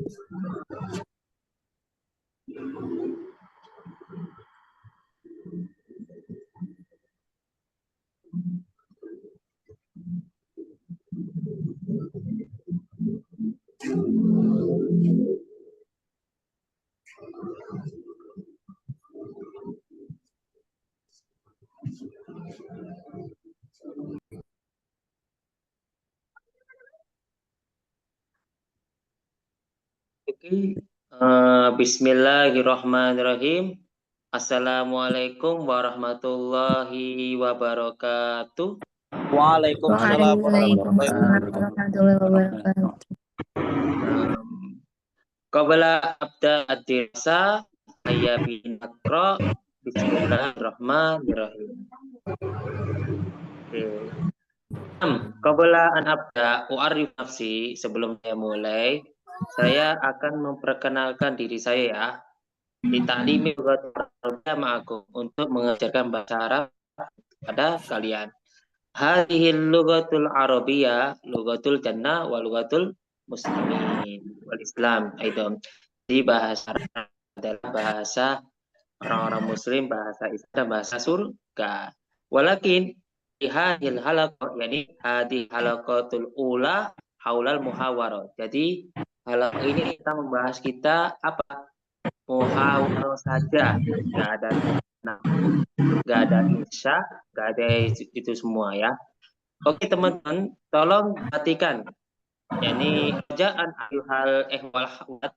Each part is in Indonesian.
Oke, Bismillahirrahmanirrahim. Assalamualaikum warahmatullahi wabarakatuh. Waalaikumsalam warahmatullahi wabarakatuh. Qabla abda ad-dirasa saya bin Akra. Bismillahirrahmanirrahim. Qabla an abda u'arif nafsi, sebelum saya mulai, saya akan memperkenalkan diri saya ya. Di ta'limi ma'akum, untuk mengajarkan bahasa Arab pada kalian. Hadhil lughatul arabiyyah, lughatul jannah wa lughatul muslimin wal islam aidan. Di bahasa Arab adalah bahasa orang-orang muslim, bahasa Islam, bahasa surga. Walakin di hadhil halaqah, yani hadhil halaqatul ula haulal muhawarah. Jadi halaqah ini kita membahas apa? Muhawarah saja, nggak ada nggak ada insya, nggak ada itu semua ya. Oke teman-teman, tolong perhatikan. Yani kerjaan ayuhal ehwal hawat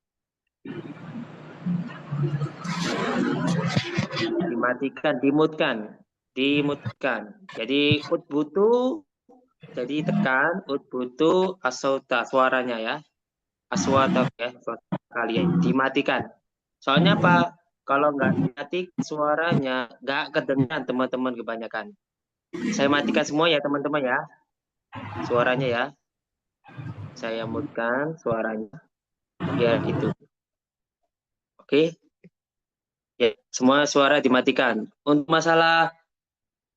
dimatikan, dimutkan. Jadi utbutu, jadi tekan utbutu asauta, suaranya ya, aswata ya, suara kalian dimatikan. Soalnya apa? Kalau nggak dimatik suaranya nggak kedengaran teman-teman kebanyakan. Saya matikan semua ya teman-teman ya, suaranya ya. Saya mutkan suaranya biar itu. Oke. Ya, semua suara dimatikan. Untuk masalah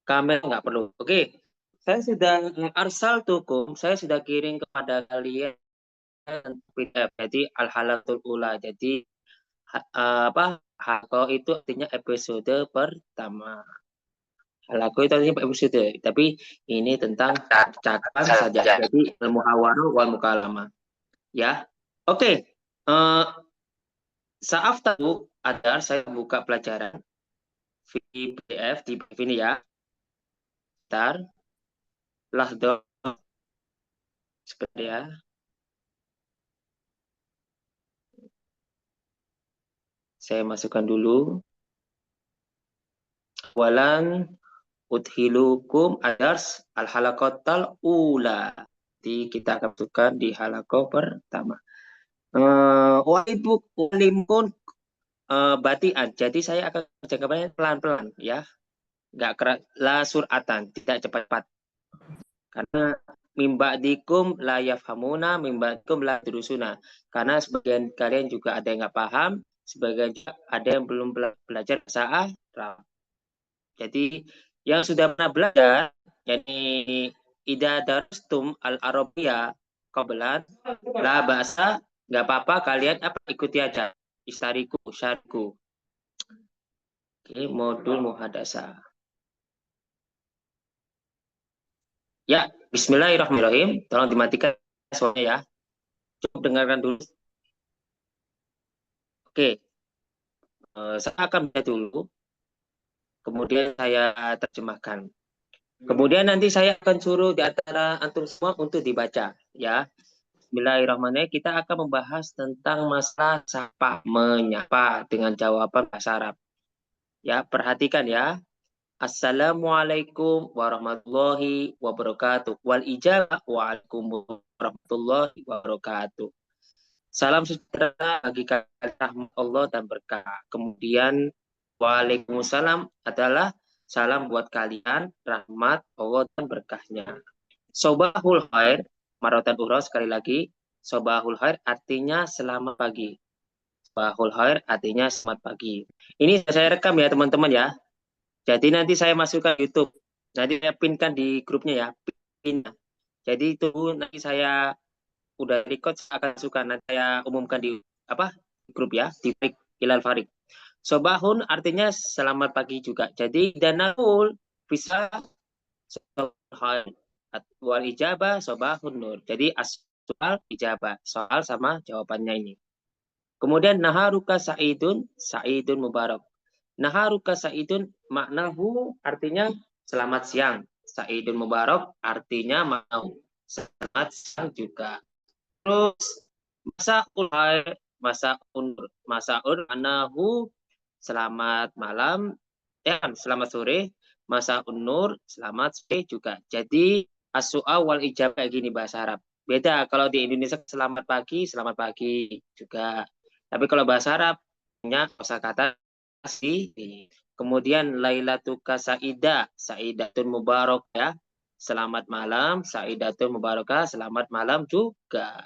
kamera nggak perlu. Oke. Saya sudah arsal tukum, saya sudah kirim kepada kalian PDF. Jadi al-halatul ula. Jadi apa? Halako itu artinya episode pertama. Halako itu artinya episode, tapi ini tentang percakapan saja. Jadi al-muhawarah wal mukalamah. Ya. Oke. Saat tahu ada saya buka pelajaran di PDF di ini ya. Bentar. Lahdo. Sebentar ya. Saya masukkan dulu. Walan udhilukum adars al-halaqatal ula. Jadi kita akan masukkan di halaqah pertama. Walimun batian. Jadi saya akan bacakannya pelan-pelan ya. Enggak keras, la suratan, tidak cepat-cepat. Karena mimba'dikum la yafhamuna, mimba'dikum la durusuna. Karena sebagian kalian juga ada yang nggak paham, sebagian ada yang belum belajar bahasa Arab. Jadi yang sudah pernah belajar, jadi ida darustum al-arabiyah qablan la bahasa, nggak apa-apa kalian ikuti aja istariku syarku. Oke, modul muhadasah. Ya, bismillahirrahmanirrahim. Tolong dimatikan suaranya ya. Cukup dengarkan dulu. Oke, saya akan baca dulu. Kemudian saya terjemahkan. Kemudian nanti saya akan suruh di antara antum semua untuk dibaca. Ya, bismillahirrahmanirrahim. Kita akan membahas tentang masalah sapa, menyapa dengan jawaban bahasa Arab. Ya, perhatikan ya. Assalamualaikum warahmatullahi wabarakatuh. Wal ijabah waalaikumsalam warahmatullahi wabarakatuh. Salam sejahtera bagi kalian, rahmat Allah dan berkah. Kemudian waalaikumsalam adalah salam buat kalian, rahmat Allah dan berkahnya. Sobahul khair, maratan ukhra, sekali lagi. Sobahul khair artinya selamat pagi. Sobahul khair artinya selamat pagi. Ini saya rekam ya teman-teman ya. Jadi nanti saya masukkan YouTube. Nanti saya pinkan di grupnya ya. Pin. Jadi itu nanti saya udah record, saya akan suka nanti saya umumkan di grup ya, di Ilal Farik. Sobahun artinya selamat pagi juga. Jadi danakul bisa wal ijabah sobahun nur. Jadi soal ijabah, soal sama jawabannya ini. Kemudian naharuka sa'idun, sa'idun mubarak. Naharuka sa'idun maknahu artinya selamat siang. Sa'idun mubarak artinya mau selamat siang juga. Terus masaul anahu selamat malam, selamat sore. Masa unur selamat sore juga. Jadi as-su'al wal ijabah kayak gini bahasa Arab. Beda kalau di Indonesia selamat pagi juga. Tapi kalau bahasa Arabnya kosakata sih. Kemudian lailatuka saida, saidatun mubarak ya. Selamat malam, saidatun mubarakah, selamat malam juga.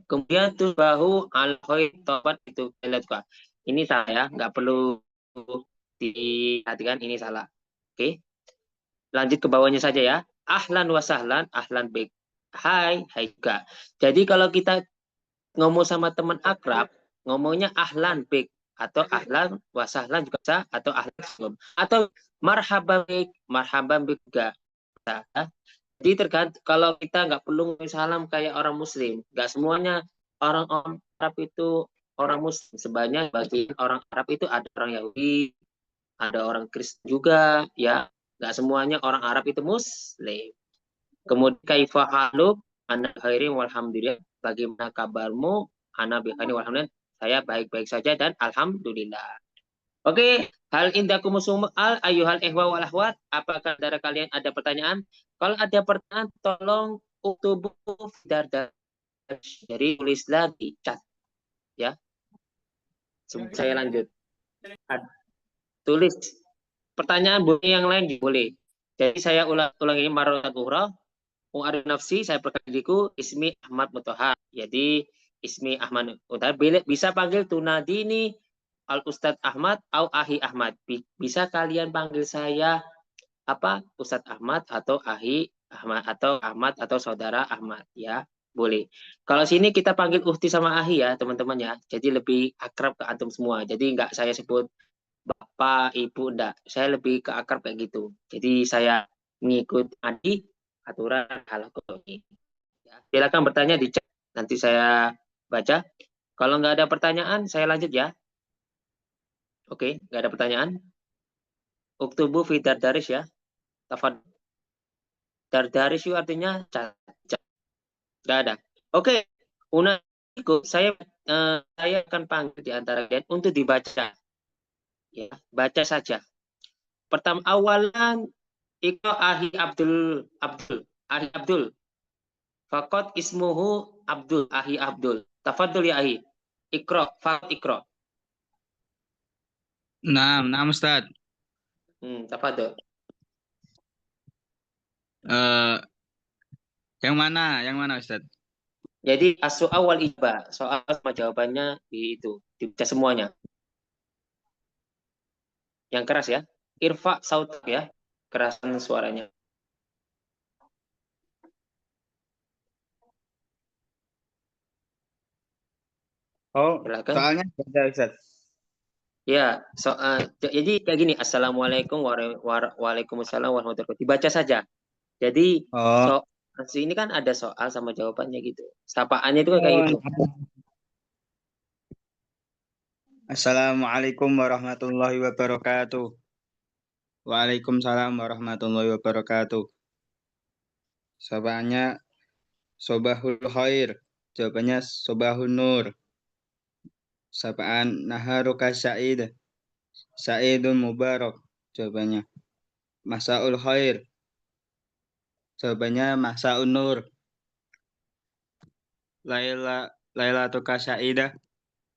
Kemudian tuh bahu al tobat itu lihat. Ini saya nggak perlu diperhatikan, ini salah. Oke, lanjut ke bawahnya saja ya. Ahlan wa sahlan, ahlan baik. Hai, hai juga. Jadi kalau kita ngomong sama teman akrab, ngomongnya ahlan baik atau ahlan wa sahlan juga bisa, atau ahlan atau marhaban baik juga. Jadi tergantung, kalau kita nggak perlu salam kayak orang Muslim, nggak semuanya orang Arab itu orang Muslim. Sebanyak bagi orang Arab itu ada orang Yahudi, ada orang Kristen juga, ya. Nggak semuanya orang Arab itu Muslim. Kemudian kaifa haluk, ana khairin walhamdulillah. Bagaimana kabarmu? Ana bikhairin walhamdulillah. Saya baik-baik saja dan alhamdulillah. Oke, hal indakum su'al ayuhal ihwa wal ahwat. Apakah dari kalian ada pertanyaan? Kalau ada pertanyaan, tolong uktubu dari tulislah di chat ya. Saya lanjut. Tulis pertanyaan boleh, yang lain boleh. Jadi saya ulang ini marolat ukhra. Arif nafsi, saya perkaliku ismi Ahmad Mutoha. Jadi ismi Ahmad Mutoha bisa panggil tunadini al Ustadz Ahmad atau Ahi Ahmad. Bisa kalian panggil saya Ustadz Ahmad atau Ahi Ahmad atau Ahmad atau saudara Ahmad ya. Boleh. Kalau sini kita panggil Uhti sama Ahi ya teman-teman ya. Jadi lebih akrab ke antum semua. Jadi enggak saya sebut Bapak, Ibu, enggak. Saya lebih ke akrab kayak gitu. Jadi saya mengikut adik aturan halaqah ini. Ya, silakan bertanya di chat, nanti saya baca. Kalau nggak ada pertanyaan, saya lanjut ya. Oke, nggak ada pertanyaan. Uktubu fi dardaris ya. Tafad. Dardaris itu artinya cacat. Nggak ada. Oke, Unaiku, saya akan panggil di antara kalian untuk dibaca. Ya, baca saja. Pertama awalan Iko Ahi Abdul. Ahi Abdul. Fakot ismuhu Abdul. Ahi Abdul. Tafadul ya Ahi. Ikro. Fakot ikro. Nah, Ustaz. Tafadul. Yang mana Ustaz? Jadi as-su'al wal ijabah. Soal sama jawabannya dibaca semuanya. Yang keras ya. Irfa sautak ya. Kerasan suaranya. Oh, Silakan. soalnya ada Ustaz. Ya, jadi kayak gini. Assalamualaikum waalaikumsalam warahmatullahi wabarakatuh. Dibaca saja. Jadi ini kan ada soal sama jawabannya gitu. Sapaannya itu kan kayak gitu. Assalamualaikum warahmatullahi wabarakatuh. Waalaikumsalam warahmatullahi wabarakatuh. Jawabannya sobahul khair. Jawabannya sobahun nur. Sapaan naharuka sa'id. Sa'idun mubarak. Jawabannya masaul khair. Jawabannya masaun nur. Lailatuka sa'idah.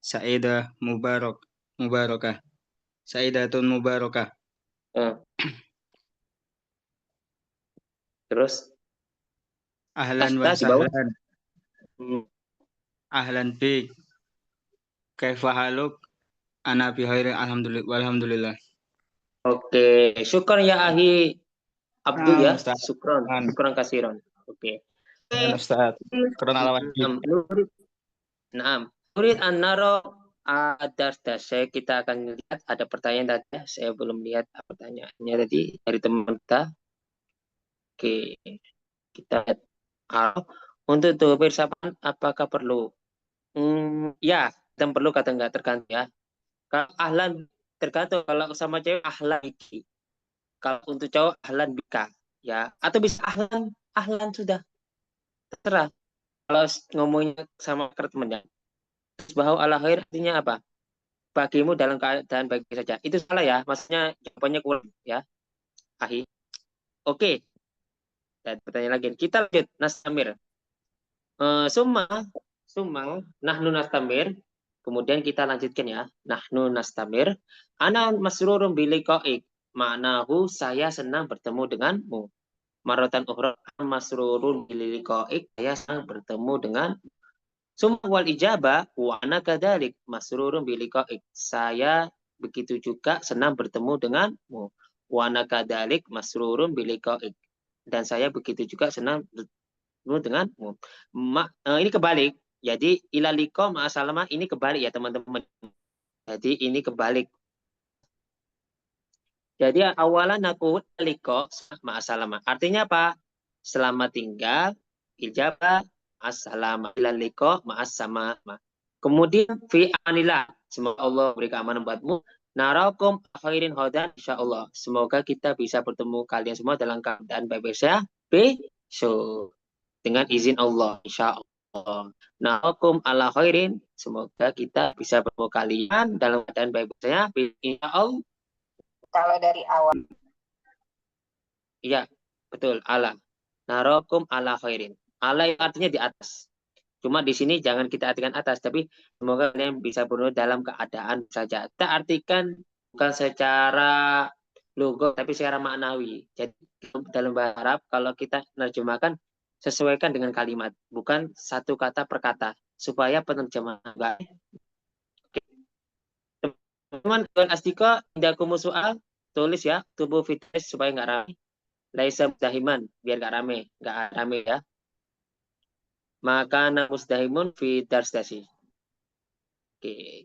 Sa'idah mubarakah. Sa'idatun mubarakah. Terus Ahlan wa sahlan. Ahlan bik. Kaifa haluk? Ana bi khairin alhamdulillah. Oke, syukran ya Ahi Abdul ya. Ustaz. Syukran kasiran. Oke. Ustaz. Kronologi. Nurid. Naam. Nurid an-naro ad-dars. Kita akan lihat ada pertanyaan tadi. Saya belum lihat pertanyaannya tadi dari teman kita. Oke, kita lihat. Untuk tuh persiapan apakah perlu? Ya, dan perlu kata enggak tergantung ya. Kalau ahlan tergantung, kalau sama cewek ahlan biki. Kalau untuk cowok ahlan bika ya, atau bisa ahlan sudah terserah. Kalau ngomongnya sama temennya. Bahwa ala khair artinya apa? Bagimu dalam keadaan baik saja. Itu salah ya, maksudnya jawabannya kurang ya. Ahi. Oke. Dan pertanyaan lagi. Kita lanjut nastamir. Summa nahnu nastamir. Kemudian kita lanjutkan ya. Nahnu nastamir. Ana masrurun biliqa'ik. Maknahu saya senang bertemu denganmu. Maratan ukhra masrurun biliqa'ik. Saya senang bertemu dengan. Summa wal ijabah wa ana kadzalik masrurun biliqa'ik. Saya begitu juga senang bertemu denganmu. Wa ana kadzalik masrurun biliqa'ik. Dan saya begitu juga senang bertemu denganmu. Ini kebalik. Jadi ilaliko ma'asalama ini kebalik ya teman-teman. Jadi ini kebalik. Jadi awalan aku liko ma'asalama. Artinya apa? Selamat tinggal, ijabah, assalamu ilaliko ma'asama. Kemudian fi anillah. Semoga Allah beri keamanan buatmu. Narakum khairin hodan insyaallah. Semoga kita bisa bertemu kalian semua dalam keadaan baik-baik saja. Besok. Dengan izin Allah insyaallah. Na'akum ala khairin. Semoga kita bisa bertemu kalian dalam keadaan baik-baik saja. Insyaallah. Kalau dari awal. Iya, betul. Ala. Na'akum ala khairin. Ala artinya di atas. Cuma di sini jangan kita artikan atas, tapi semoga kalian bisa bertemu dalam keadaan saja. Kita artikan bukan secara logo, tapi secara maknawi. Jadi dalam bahasa Arab, kalau kita menerjemahkan, sesuaikan dengan kalimat, bukan satu kata per kata, supaya penerjemahan baik. Teman-teman, astika tidak soal, tulis ya, tubuh fitness supaya nggak rame. Laisa mudahiman, biar nggak rame ya. Maka musdahimun fi darstasi. Oke.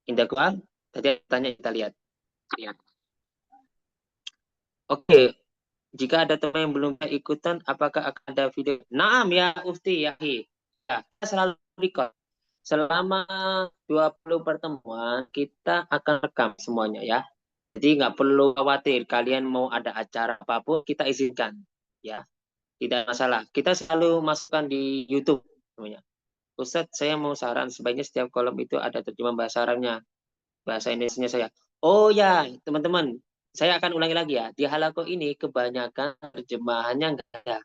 Indah kual, tadi tanya kita lihat. Oke. Jika ada teman yang belum ikutan, apakah akan ada video? Naam ya Ufti Yahi. Ya, kita selalu record. Selama 20 pertemuan, kita akan rekam semuanya ya. Jadi nggak perlu khawatir, kalian mau ada acara apapun, kita izinkan. Ya, tidak masalah. Kita selalu masukkan di YouTube. Semuanya. Ustadz, saya mau saran, sebaiknya setiap kolom itu ada terjemahan bahasa Arabnya. Bahasa Indonesia saya. Oh ya, teman-teman. Saya akan ulangi lagi ya. Di halako ini kebanyakan terjemahannya enggak ada.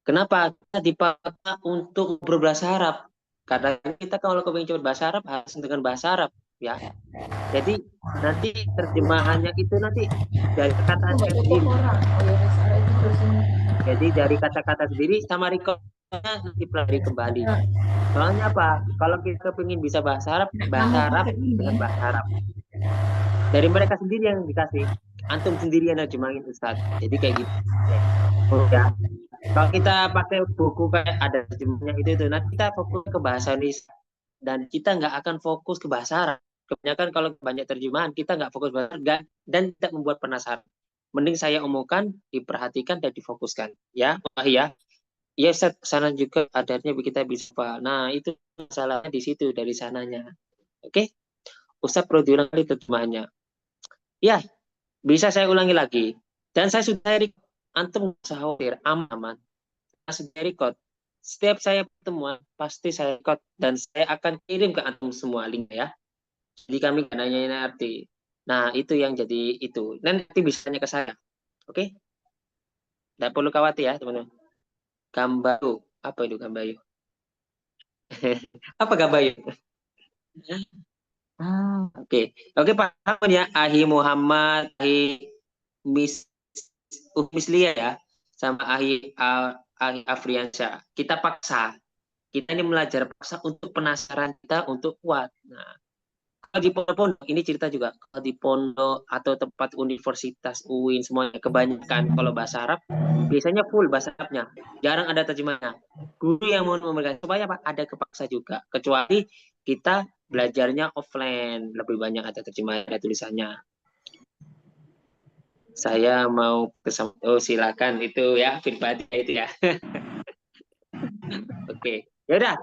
Kenapa? Kita dipaksa untuk berbahasa Arab. Karena kita kalau ingin coba bahasa Arab harus dengan bahasa Arab, ya. Jadi nanti terjemahannya itu nanti dari kata sendiri. Jadi dari kata-kata sendiri sama recordnya nanti pelajari kembali. Soalnya apa? Kalau kita ingin bisa bahasa Arab dengan bahasa Arab. Dari mereka sendiri yang dikasih. Antum sendiri yang nerjemahin Ustaz. Jadi kayak gitu. Ya. Kalau kita pakai buku kayak ada terjemahnya itu, nanti kita fokus ke bahasa Indonesia. Dan kita nggak akan fokus ke bahasa Arab. Kebanyakan kalau banyak terjemahan, kita nggak fokus bahasa Arab dan tidak membuat penasaran. Mending saya omongkan, diperhatikan dan difokuskan. Ya, ya. Ya, Ustaz, sana juga adatnya kita bisa. Nah, itu masalahnya di situ, dari sananya. Oke? Ustaz perlu diulang kali terjemahannya. Ya, bisa saya ulangi lagi. Dan saya sudah record. Antum nggak usah khawatir, aman. Saya sudah record. Setiap saya pertemuan, pasti saya record. Dan saya akan kirim ke antum semua link ya. Jadi kami nggak nanya arti. Nah, itu yang jadi itu. Nanti bisa tanya ke saya. Oke? Tidak perlu khawatir ya, teman-teman. Gambayu. Apa itu gambayu? Apa gambayu? Oke. Oke, paham ya. Ahi Muhammad, Ahi Mislia ya, sama Ahi Afriansyah. Kita paksa. Kita ini belajar paksa untuk penasaran kita untuk kuat. Nah, Kalau di pondok, ini cerita juga. Kalau di pondok atau tempat universitas, UIN, semuanya kebanyakan kalau bahasa Arab, biasanya full bahasa Arabnya. Jarang ada terjemahnya. Guru yang mau memberikan supaya apa? Ada kepaksa juga. Kecuali kita belajarnya offline, lebih banyak ada terjemahnya, ada tulisannya. Saya mau oh silakan itu ya pribadi itu ya. Oke, ya udah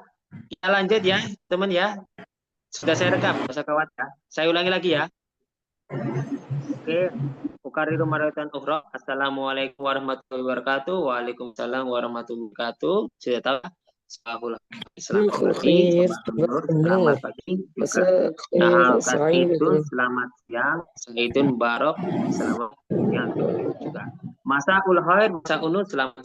kita lanjut ya teman ya. Sudah saya rekam, nggak usah khawatir ya. Saya ulangi lagi ya. Oke, Ukariru maratan ukhra. Assalamualaikum warahmatullahi wabarakatuh. Waalaikumsalam warahmatullahi wabarakatuh. Sudah tahu? Selamat pagi, Khair, selamat pagi juga. Nah, Assalamualaikum. selamat siang, Saidun Barok, selamat siang juga. Masaul khair, masaul selamat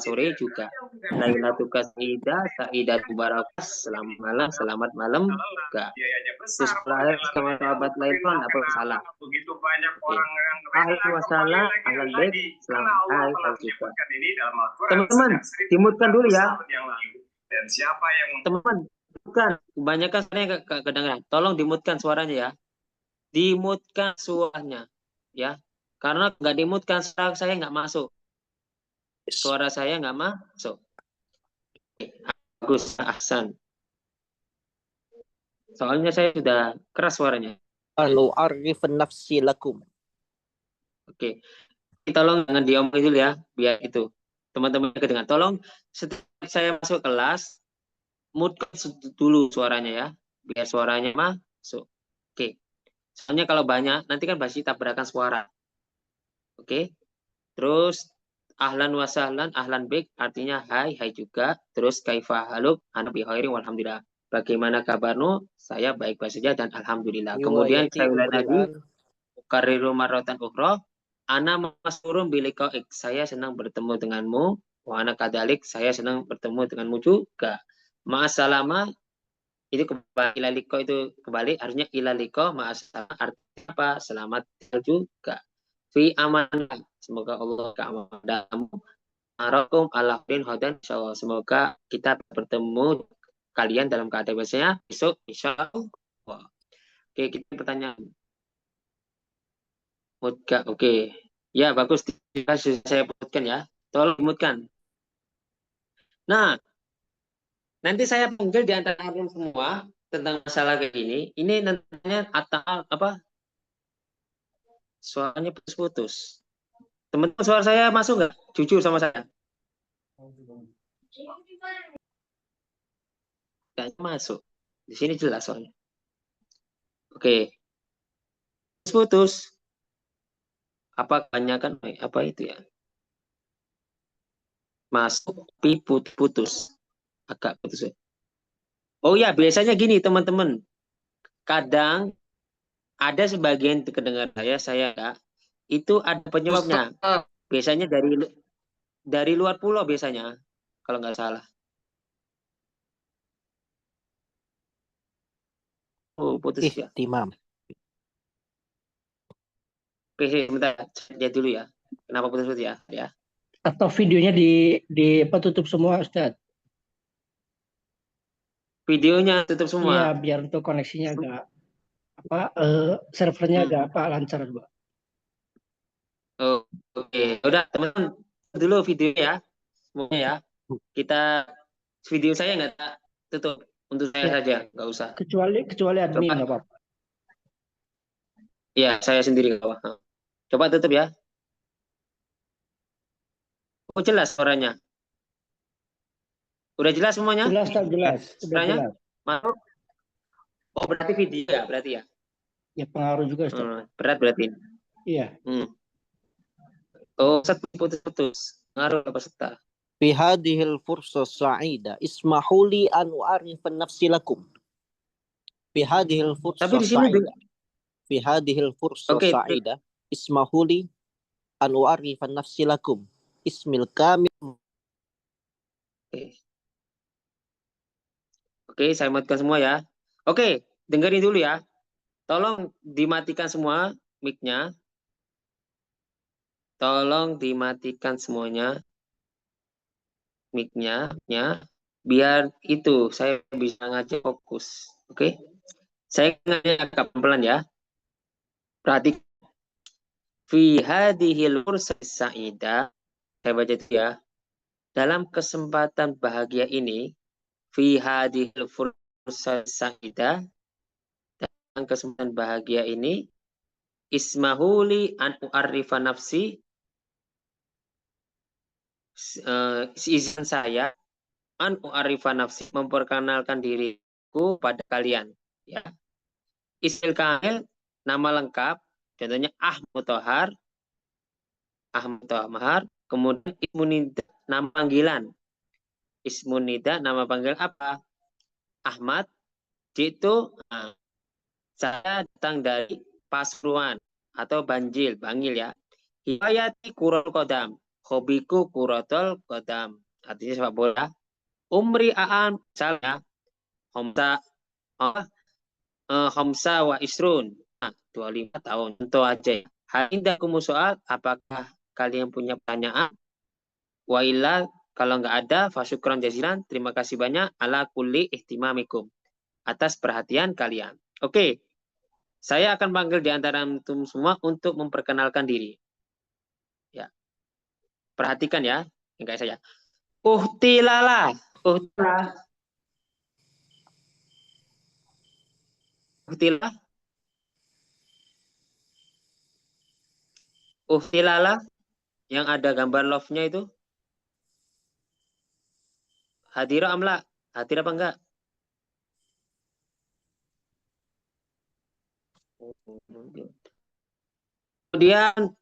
sore juga. Lailatul Qadar, Saidah Mubarakah, selamat malam juga. Bismillahirrahmanirrahim, sama sahabat lain pun apa salah. Ahlan wasalah, ahlan baik, selamat hari juga. Teman-teman, dimutkan dulu ya. Teman-teman, bukan kebanyakan saya kedengaran. Tolong dimutkan suaranya ya. Dimutkan suaranya ya. Karena nggak dimutkan suara saya nggak masuk. Suara saya nggak masuk. Bagus, Ahsan. Soalnya saya sudah keras suaranya. Anu arifan nafsi lakum. Oke. Tolong jangan diomongin dulu ya, biar itu teman-teman kedengaran. Tolong setiap saya masuk kelas, mutkan dulu suaranya ya, biar suaranya masuk. Oke. Soalnya kalau banyak, nanti kan pasti tabrakan suara. Oke. Terus ahlan wa sahlan, ahlan bik artinya hai juga. Terus kaifa haluk, ana bi khairin walhamdulillah. Bagaimana kabarmu? Saya baik-baik saja dan alhamdulillah. Kemudian saya ulangi lagi, kariru marratan ukhra, ana masrurun bilika. Saya senang bertemu denganmu. Wa ana kadalik, saya senang bertemu denganmu juga. Ma'asalama itu kembali ilaliko itu kembali harusnya ilaliko ma'asalama artinya apa? Selamat juga. Fi aman, semoga Allah keamananmu. Arakum ala khairin hadan, insyaallah. Semoga kita bertemu kalian dalam keadaan biasanya besok insyaallah. Oke, kita pertanyaan. Mutkan, oke. Ya, bagus. Saya putkan ya. Tolong dimutkan. Nah, nanti saya panggil di antara kalian semua tentang masalah kayak gini. Ini nantinya atau apa? Suaranya putus-putus. Teman-teman suara saya masuk nggak? Jujur sama saya. Nggak masuk. Di sini jelas soalnya. Oke. Putus-putus. Apa kebanyakan? Apa itu ya? Masuk tapi putus. Agak putus. Oh ya, biasanya gini teman-teman. Kadang ada sebagian kedengar saya ya, itu ada penyebabnya. Biasanya dari luar pulau biasanya, kalau nggak salah. Oh, putus ya. Timam. Oke, sebentar. Lihat dulu ya. Kenapa putus-putus ya? Ya. Atau videonya di apa tutup semua, Ustaz? Videonya tutup Iya, semua. biar untuk koneksinya agak apa servernya agak apa lancar, Pak. Oh, oke. Udah, teman-teman dulu video ya. Semuanya ya. Kita video saya nggak tutup untuk saya Ya. saja, nggak usah. Kecuali admin Coba. nggak apa-apa. Ya, saya sendiri. Coba tutup ya. Oh, jelas suaranya. Udah jelas semuanya? Jelas, tak jelas. Sudah Suaranya? jelas. Masuk? Oh, berarti video ya, berarti ya. Ya pengaruh juga, Ustaz. Berat berarti. Iya. Oh, putus-putus. Ngaruh apa serta? Fi hadhil fursa sa'ida ismahuli an u'arifan nafsi lakum. Fi hadhil fursa Tapi di sini sa'ida. Fi hadhil fursa sa'ida ismahuli an u'arifan nafsi lakum. Ismil kamil. Oke, saya matikan semua ya. Oke, dengerin dulu ya. Tolong dimatikan semua mic-nya. Tolong dimatikan semuanya mic-nya, biar itu saya bisa ngajar fokus. Oke, Saya nganya agak pelan ya. Berarti fi hadhil fursati sa'idah, saya baca itu ya. Dalam kesempatan bahagia ini, fi hadhil fursati sa'idah, dalam kesempatan bahagia ini, ismahuli an u'arrifa nafsi, izin saya an u'arrifa nafsi, memperkenalkan diriku pada kalian, ya. Ismil kamil, nama lengkap, contohnya Ahmad Tohar, kemudian ismunida, nama panggilan. Ismunida, nama panggilan apa? Ahmad, itu saya datang dari Pasuruan atau Bangil ya. Hiwayati kurol kodam, hobiku kurotol kodam, artinya sepak bola. Umri aan, misalnya, Homsa wa Isrun, 25 tahun, tentu aja. Halindakum soal, apakah kalian punya pertanyaan? Wa illa, kalau nggak ada, fasyukran jazilan, terima kasih banyak, ala kulli ihtimamikum, atas perhatian kalian. Oke, saya akan panggil di antara antum semua untuk memperkenalkan diri. Ya, perhatikan ya, yang kayak saya. Uhtilala, uhtilala, yang ada gambar love-nya itu. Hadir amla, hadir apa enggak? Kemudian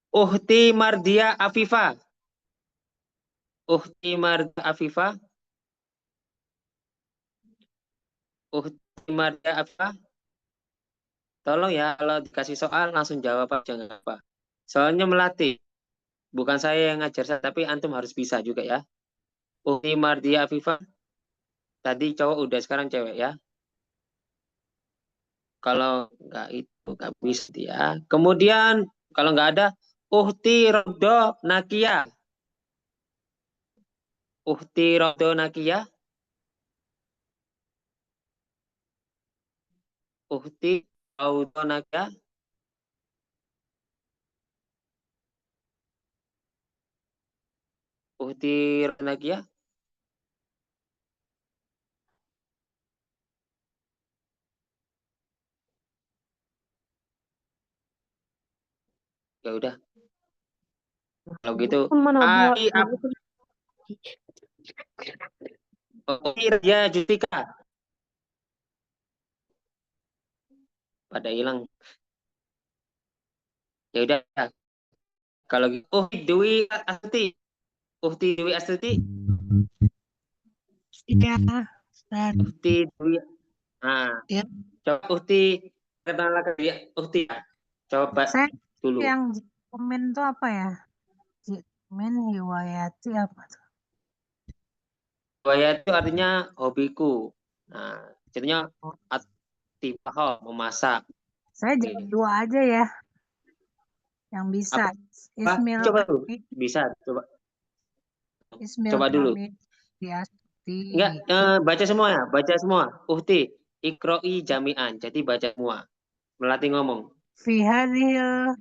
Uhti Mardia Afifa. Uhti Mardia Afifa. Uhti Mardia Afifa. Tolong ya, kalau dikasih soal langsung jawab aja, nggak apa. Soalnya melatih. Bukan saya yang ngajar, tapi antum harus bisa juga ya. Uhti Mardia Afifa. Tadi cowok, udah sekarang cewek ya. Kalau nggak itu nggak bisa ya. Kemudian kalau nggak ada, Uhti Rodo Nakia. Uhti Rodo Nakia. Uhti Rodo Nakia. Uhti Rodo Nakia. Ya udah. Kalau gitu, Ari ya Justika. Pada hilang. Ya udah. Kalau gitu, Dewi Astuti. Dewi Astuti. Iya, Dewi. Nah, ya. coba kenalkan dia. Coba Saya dulu. yang komen itu apa ya? Komen Hiwayati apa tuh? Hiwayat itu artinya hobiku. Nah, jadinya atibah, memasak. Saya jawab dua aja ya. Yang bisa. Ismail Coba dulu. Hamid. Bisa, coba. Ismail Coba dulu. Hamid Diasti. Enggak, baca semua ya, baca semua. Ikroi jami'an, jadi baca semua. Melatih ngomong. Fi hadhil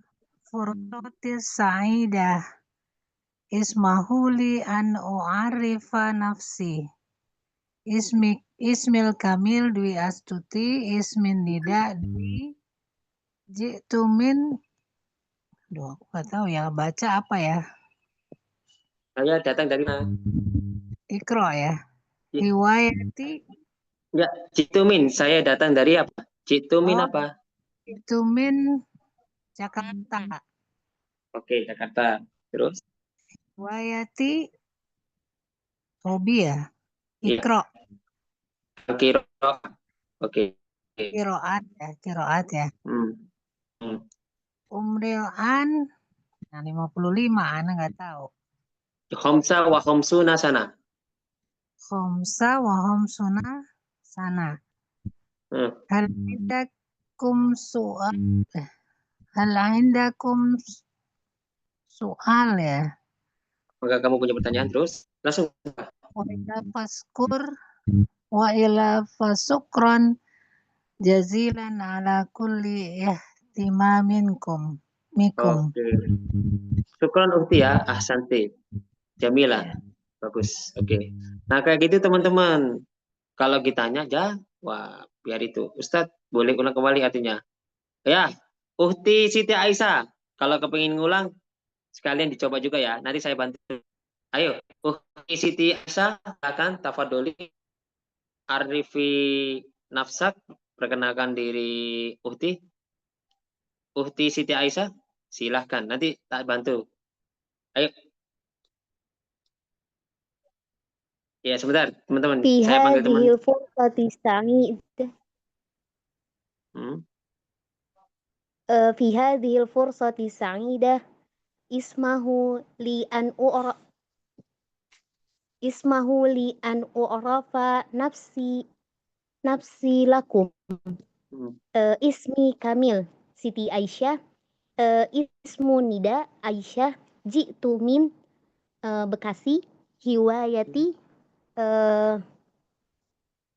furqatis sa'idah ismahuli an u'arifa nafsi. Ismil Kamil Dwi Astuti Ismin Nida Dwi Jitumin. Duh, aku nggak tahu ya baca apa ya. Saya datang dari mana? Ikro ya. Ya. Hiwayati. Ya, Jitumin. Saya datang dari apa? Jitumin apa? Jitumin Jakarta. Oke, Jakarta. Terus? Hiwayati Robi ya. Ikro. Oke. Oke. Kiroat ya. Umrilan. Nah, 55, Ana nggak tahu. Khomsa wa khomsuna sana. Khomsa wa khomsuna sana. Hal indakum soal. Hal indakum soal ya. Maka kamu punya pertanyaan terus? Langsung. Wa ila faskur wa ila fasukron Jazilan ala kulli ihtimaminkum. Mikum. Oke. Syukron Uhti ya, ahsanti. Jamila. Ya. Bagus. Oke. Nah, kayak gitu teman-teman. Kalau ditanya aja, wah, biar itu. Ustadz, boleh ulang kembali artinya. Ya, Uhti Siti Aisyah. Kalau kepingin ngulang, sekalian dicoba juga ya. Nanti saya bantu. Ayo, Uhti Siti Aisyah, silakan tafadholi arifi nafsak, perkenalkan diri Uhti. Uhti Siti Aisyah, silahkan. Nanti tak bantu. Ayo. Ya, sebentar, teman-teman. في Saya panggil teman. هذه الفرصة السعيدة Hmm. في هذه الفرصة السعيدة اسمه لي أن أعرف نفسي لكم. اسمي كامل سيتي عائشة. اسم نداء عائشة. جئت من Bekasi. Hiwayati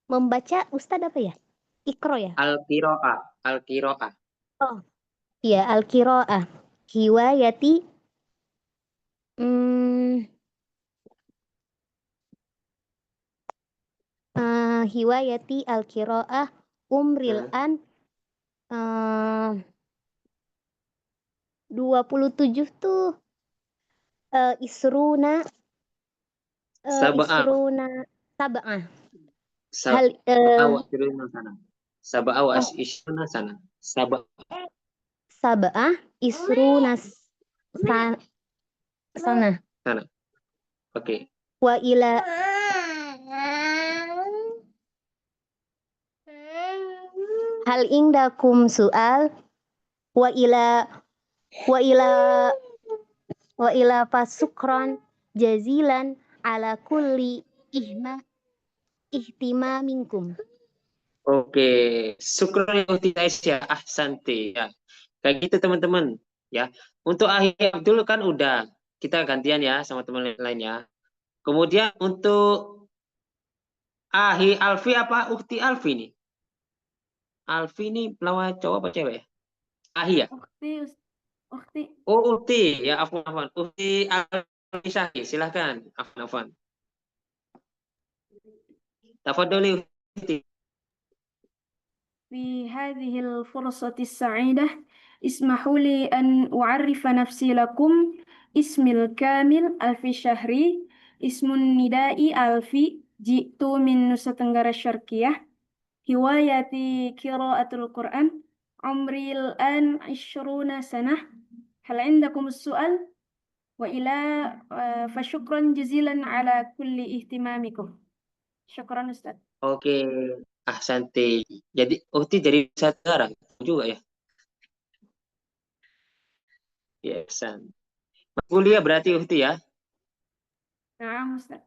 membaca Ustadz apa ya? Ikro ya? Al-Qira'ah. Oh, ya Al-Qira'ah. Hiwayati hiwayati Al-Qira'ah umril an 27 tuh Isruna Isruna Sab'ah. Sab'ah sana. Sab'ah wa ishruna sana. Sab'ah Isruna sana. Oke. Wa ila hal indakum soal wa ila fasukron jazilan ala kulli ihtimaminkum. Oke, syukron ya, ahsanti ya. Kayak gitu teman-teman ya. Untuk akhir dulu kan udah kita gantian ya sama teman lainnya. Kemudian untuk Ahi Alfi apa Ukti Alfi nih? Alfi ini lawan cowok apa cewek? Ahi ya? Ukti. Oh, Ukti ya, afwan. Ukti Alfi Syahi, silahkan. Afwan. Tafadholi Ukti. في هذه الفرصة السعيدة اسمحوا لي أن أعرف نفسي لكم. اسمي الكامل ألفي شهري. اسم النداء ألفي. جئت من نوسا تنggara الشرقية. هوايتي قراءة القرآن. عمري الآن 20 سنة. هل عندكم السؤال؟ وإلى فشكرا جزيلا على كل اهتمامكم. شكرا أستاذ. Oke, ahsanti. Jadi Ukti jadi saudara juga ya? Ya, ahsan. Kuliah berarti Ukti ya? نعم أستاذ.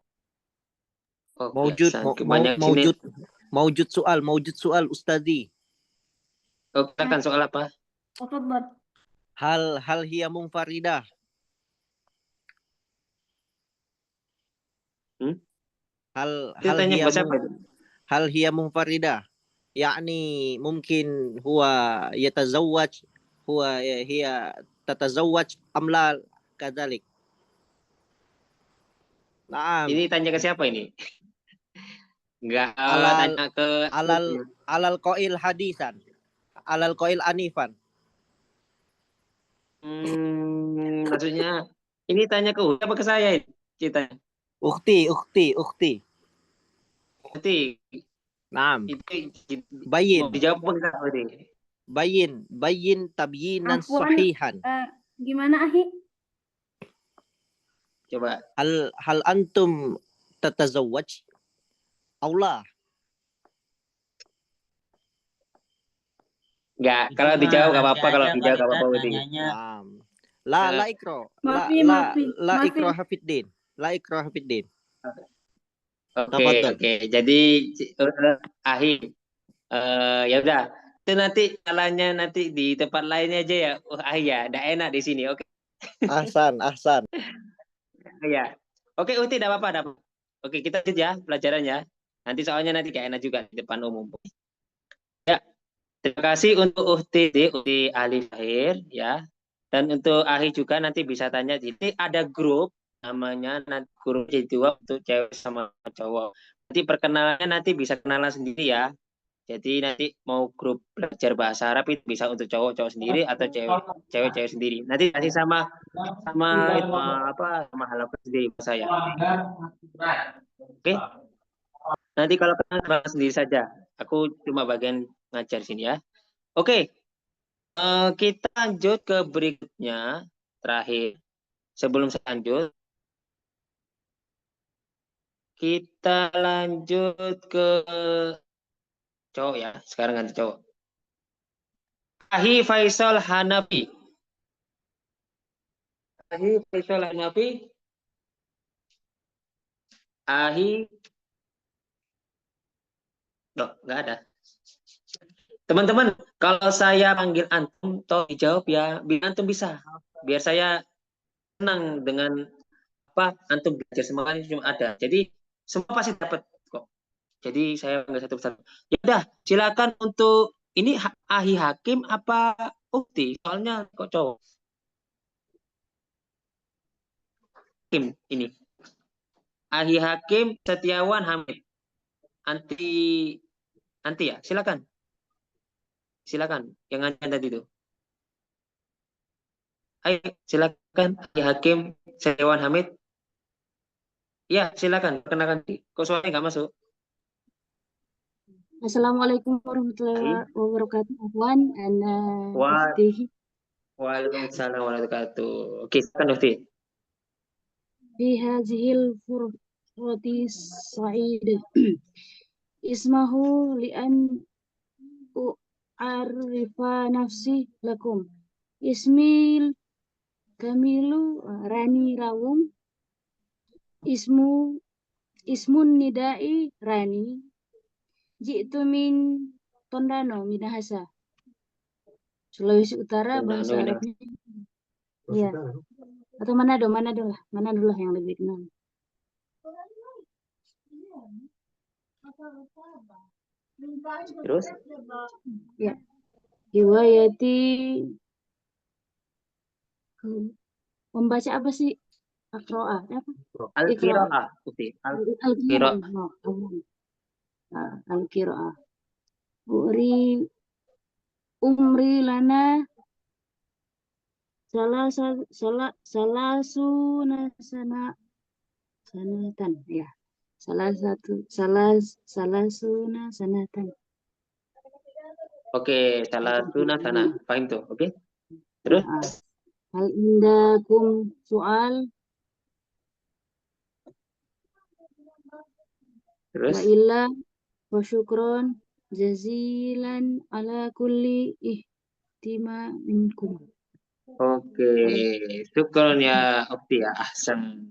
Oke, ahsan. Banyak sini. Maujud soal Ustadi. Oke, akan soal apa? تفضل. Hal hiya munfaridah. Hal hiya munfaridah. Yani mungkin huwa yatazawwaj hiya tatazawwaj amla kadzalik. Naam. Ini tanya ke siapa ini? Enggak, tanya ke alal qail hadisan. Alal qail anifan. Maksudnya ini tanya ke apa ke saya ini? Ceritanya. Ukti. Naam. Bayin. Dijawab enggak tadi? Bayin tabyinan sahihan. Gimana Ahi? Coba. Hal antum tatazawwaj? Allah. Enggak, kalau dijawab enggak apa-apa, kalau dijawab enggak apa-apa. La ikro. La ikro hafiddin. Oke. Jadi Ahi, ya udah. Itu nanti jalannya nanti di tempat lainnya aja ya. Ahi ya, enggak enak di sini. Oke. Ahsan. Ya. Oke, Uti enggak apa-apa. Oke, kita lanjut ya pelajarannya. Nanti soalnya nanti enggak enak juga di depan umum. Ya, Terima kasih untuk Uhti ahli lahir ya. Dan untuk ahli juga nanti bisa tanya. Jadi ada grup namanya nanti grup jadi 2 untuk cewek sama cowok. Nanti perkenalannya nanti bisa kenalan sendiri ya. Jadi nanti mau grup belajar bahasa Arab itu bisa untuk cowok sendiri atau cewek sendiri. Nanti kasih sama halaman sendiri ke saya. Oke. Nanti kalau kenalan sendiri saja. Aku cuma bagian ngajar sini ya. Oke. Kita lanjut ke berikutnya terakhir. Sebelum saya lanjut, kita lanjut ke cowok ya. Sekarang ganti cowok. Ahi Faisal Hanafi. Ahi Faisal Hanafi. Ahi. Loh, nggak ada. Teman-teman, kalau saya panggil antum, toh dijawab ya, biar antum bisa. Biar saya senang dengan apa antum belajar semuanya cuma ada. Jadi semua pasti dapat kok. Jadi saya panggil satu persatu. Ya udah, silakan untuk ini Ahi Hakim apa Ukti? Soalnya kok cowok. Hakim ini. Ahi Hakim Setiawan Hamid. Anti ya, silakan. Silakan yang ngajar tadi itu. Ayo, silakan Hakim Setiawan Hamid. Ya, silakan perkenalkan diri. Kok suaranya nggak masuk? Assalamualaikum warahmatullahi wabarakatuh. Afwan, ana Ufti. Waalaikumsalam warahmatullahi wabarakatuh. Oke, silakan Ufti. Fi hadhil furqati sa'idah. Ismahu li'an u'arifa nafsi lakum. Ismil kamilu Rani Rawum. Ismun nidai Rani. Jitu min Tondano Minahasa. Sulawesi Utara bahasa Arabnya. Iya. Atau Manado lah. Manado lah yang lebih kenal. Terus? Ya. Riwayati membaca apa sih? Al-Qira'ah apa? Al-Qira'ah. Al-Qira'ah. Al-Qira'ah. Umri lana salasuna sanatan ya. Salasuna sanatan. Oke, salasuna sana. Paham tuh, oke? Terus? Hal indakum soal. Terus? Wa illa wa syukron jazilan ala kulli ihtima minkum. Oke, syukron ya Ukti ya. Ahsan.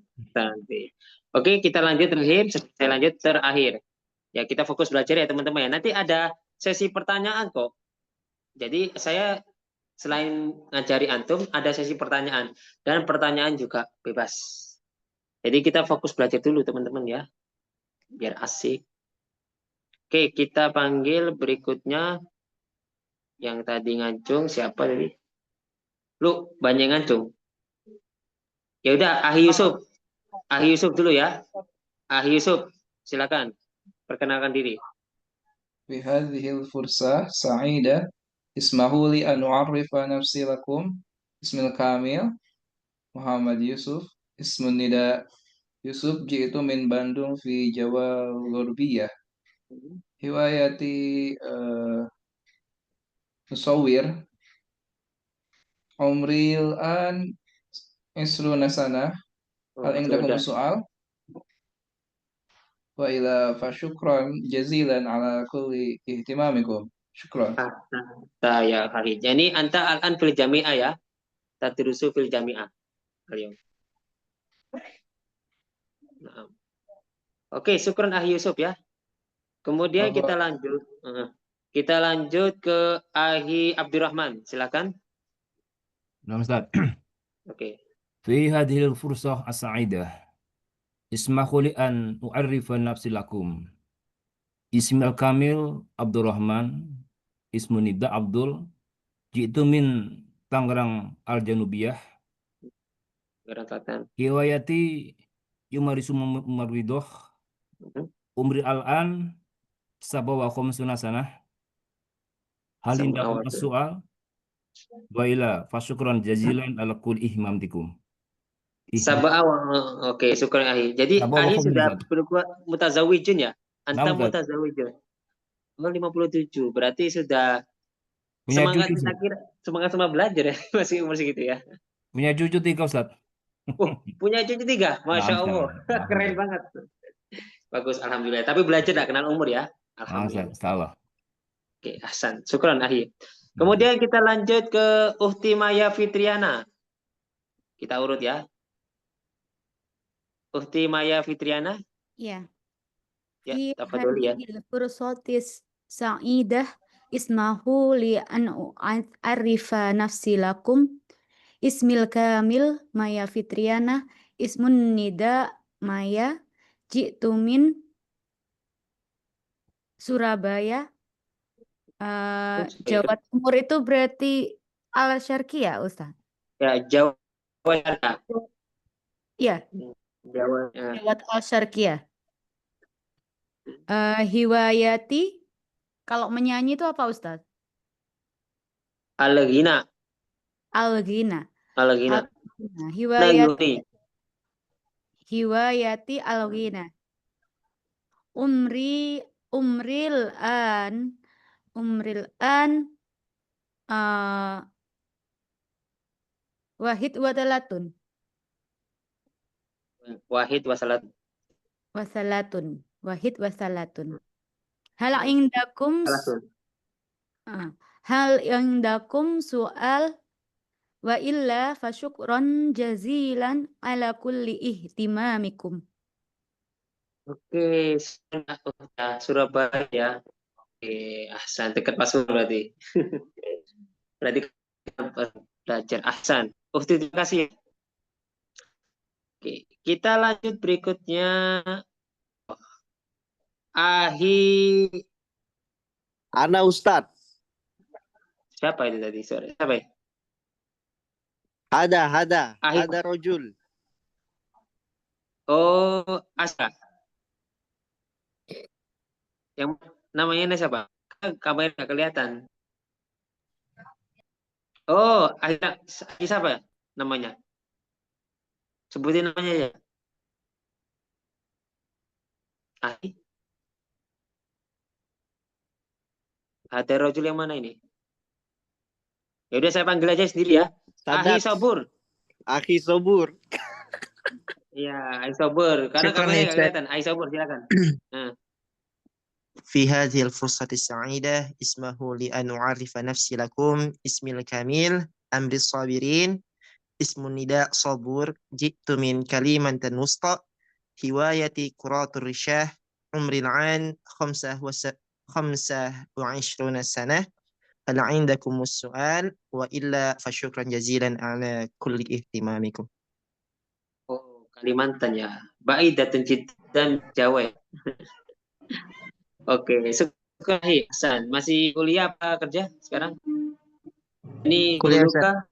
Oke, kita lanjut terakhir. Saya lanjut terakhir. Ya, kita fokus belajar ya teman-teman ya. Nanti ada sesi pertanyaan kok. Jadi saya selain ngajari antum, ada sesi pertanyaan. Dan pertanyaan juga bebas. Jadi kita fokus belajar dulu teman-teman ya. Biar asik. Oke, kita panggil berikutnya. Yang tadi ngancung siapa tadi? Lu banyak ngancung. Ya udah, Ahi Yusuf. Ahi Yusuf dulu ya. Ahi Yusuf, silakan. Perkenalkan diri. في هذه الفرصة سعيدة اسمحوا لي أن أعرف نفسي لكم اسم الكامل محمد يوسف اسم النداء يوسف جئت من باندung في جوا الغربية هوايتي مصور عمري الآن 20 سنة هل عندكم سؤال؟ وإلى فشكرا جزيلا على كل اهتمامكم شكرا. Ya Hari. Jadi anta al-an fil jami'ah ya. Tadrusu fil jami'ah. Nah. Oke, syukran Ahi Yusuf ya. Kemudian kita lanjut. Kita lanjut ke Ahi Abdurrahman. Silakan. Nah, Ustaz. Oke. Fi hadhil fursah as-sa'idah. Ismahu li an u'arrifa nafsi lakum. Ismil kamil Abdurrahman. ismun nida Abdul. Jitu min Tangerang Al-Janubiyah. Tangerang Selatan. Hiwayati Yumarisu Marwidoh. Umri al-an sabawa khamsuna sanah. Hal indakum as-su'al wa ila fasyukran jazilan ala kul ihmamtikum. Sabah oke, syukran Ahi. Jadi Ahi sudah mutazawijun ya? Anta mutazawijun. 57. Berarti sudah punya semangat cucu, kita kira semangat sama belajar ya masih umur segitu ya. Punya cucu 3 Ustaz. Punya cucu 3. Masya Allah. Keren banget. Bagus, alhamdulillah. Tapi belajar tidak kenal umur ya. Alhamdulillah. Salah. Oke, Hasan. Syukran Ahi. Kemudian kita lanjut ke Ukhti Maya Fitriana. Kita urut ya. Ukhti Maya Fitriana. Ya. Ya, tafadholi ya. Fursatis sa'idah ismahu li an arifa nafsi lakum ismil kamil Maya Fitriana ismun nida Maya jitu min Surabaya. Jawa Timur itu berarti Al-Syarqi ya, Ustaz? Ya, Jawa. Iya. Jawa. Jawa Al-Syarqi ya. Hiwayati, kalau menyanyi itu apa, Ustaz? Al-Ghina. Al-Ghina. Al-Ghina. Hiwayati. Hiwayati Al-Ghina. Umril an wahid wa talatun. Wahid wasalatun. Wahid wasalatun. Hal indakum soal wa illa fasyukran jazilan ala kulli ihtimamikum. Oke, Surabaya. Oke, Ahsan, dekat Pasuruan berarti. Berarti belajar Ahsan. Terima kasih. Oke, kita lanjut berikutnya. Ahi. Ana Ustadz. Siapa itu tadi? Sorry. Siapa ya? Ada rojul. Oh, Asa. Yang namanya siapa? Kamera nggak kelihatan. Oh, siapa ya namanya? Sebutin namanya ya. Ada rojul yang mana ini? Ya udah saya panggil aja sendiri ya. Ahi Sobur. Iya, Ahi Sobur. Karena kameranya nggak kelihatan. Ahi Sobur, silakan. في هذه الفرصة السعيدة اسمه لأن أعرف نفسي لكم اسمي الكامل أمر الصابرين اسم النداء صبور جئت من كلمة وسطى هوايتي كرات الرشاه عمري العام 25 سنة هل عندكم السؤال وإلا فشكرا جزيلا على كل اهتمامكم. Oh, Kalimantan ya. Baidatun jiddan Jawa. Oke, syukur Hasan. Masih kuliah apa kerja sekarang? Ini kuliah kah?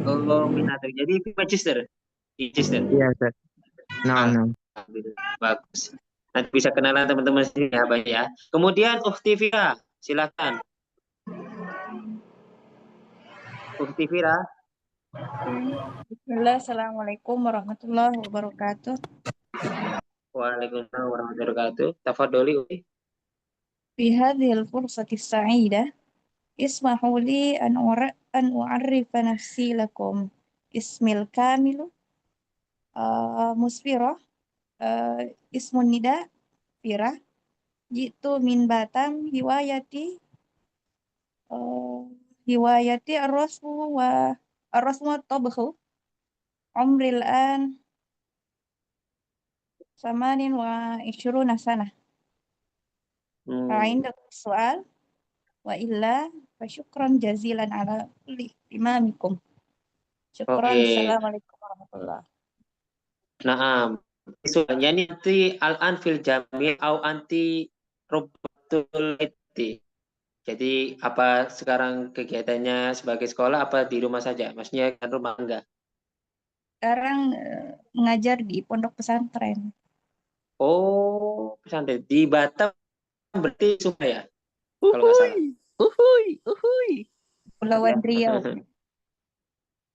Oh, Minato. Jadi Manchester. Di Manchester. Iya, Ustaz. Nah. Bagus. Nanti bisa kenalan teman-teman sini ya, Pak ya. Kemudian Ukhti Fira, silakan. Ukhti Fira. Bismillah, Assalamualaikum warahmatullahi wabarakatuh. Waalaikumsalam warahmatullahi wabarakatuh. Tafadholi, Ukhti. Fi hadhil fursati sa'ida ismahu li an u'arrifa nafsi lakum ismil kamilu musfirah ismun nida Fira jitu min Batam hiwayati ar-rasmu tabkhu umril an 28 sanah. Indak soal wa illa fasyukran jazilan ala kulli imamikum. Syukran. Assalamualaikum warahmatullahi. Naam. Yani anti al-an fil jami' au anti rubatul itu. Jadi apa sekarang kegiatannya sebagai sekolah apa di rumah saja? Maksudnya kan rumah enggak? Sekarang mengajar di pondok pesantren. Oh, pesantren di Batam berarti Sumba ya? Kalau nggak salah. Pulauan Riau.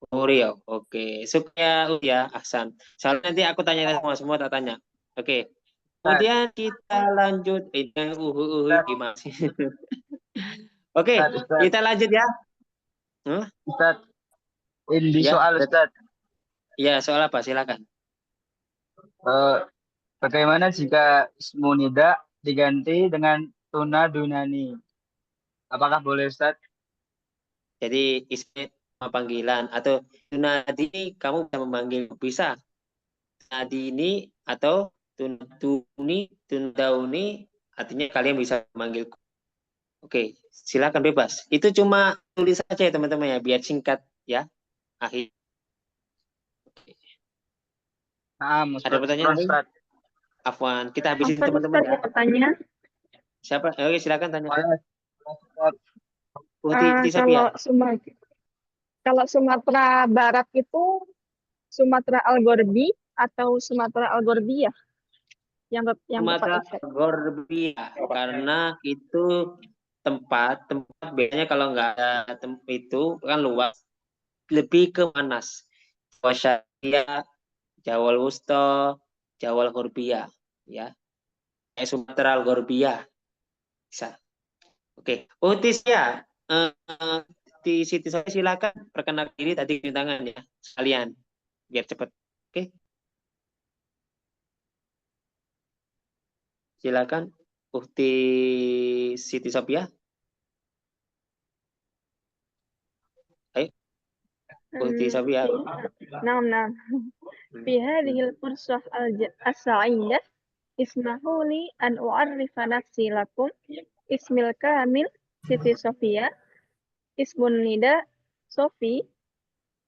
Oh, Riau. Oke. Supaya ya Ahsan. Soalnya nanti aku tanya semua tak tanya. Oke. Kemudian kita lanjut. Yang gimana sih? Oke, kita lanjut ya. Ustaz, ini Ya, soal Ustaz. Ya, soal apa? Silakan. Bagaimana jika ismu nida diganti dengan tuna dunani? Apakah boleh Ustaz? Jadi ismi nama panggilan atau Tunadi ini kamu bisa memanggil bisa. Tunadi ini atau Tundauni artinya kalian bisa memanggil. Oke, silakan bebas. Itu cuma tulis saja ya teman-teman ya, biar singkat ya. Akhir. Ada pertanyaan lagi? Afwan, kita habis itu teman-teman ya. Pertanyaan. Siapa? Oke, silakan tanya. Kalau Sumatera Barat itu Sumatera Al-Ghorbi atau Sumatera Al-Ghorbiah? Yang Sumatera Al-Ghorbiah karena itu tempat biasanya kalau nggak ada itu kan luas, lebih ke Manas, Jawa Syariah, Jawa Wusta, Jawa Ghorbiah ya. Sumatera Al-Ghorbiah bisa. Oke, Utis ya. Di Siti saya silakan perkenalkan diri tadi di tangan ya sekalian biar cepat. Oke. Silakan Ukti Siti Sophia. Ayo. Ukti Sophia. Nah. Fi hadhil fursah as-sa'idah ismahu li an u'arrifa nafsi lakum ismil kamil Siti Sophia ismun nida Sofi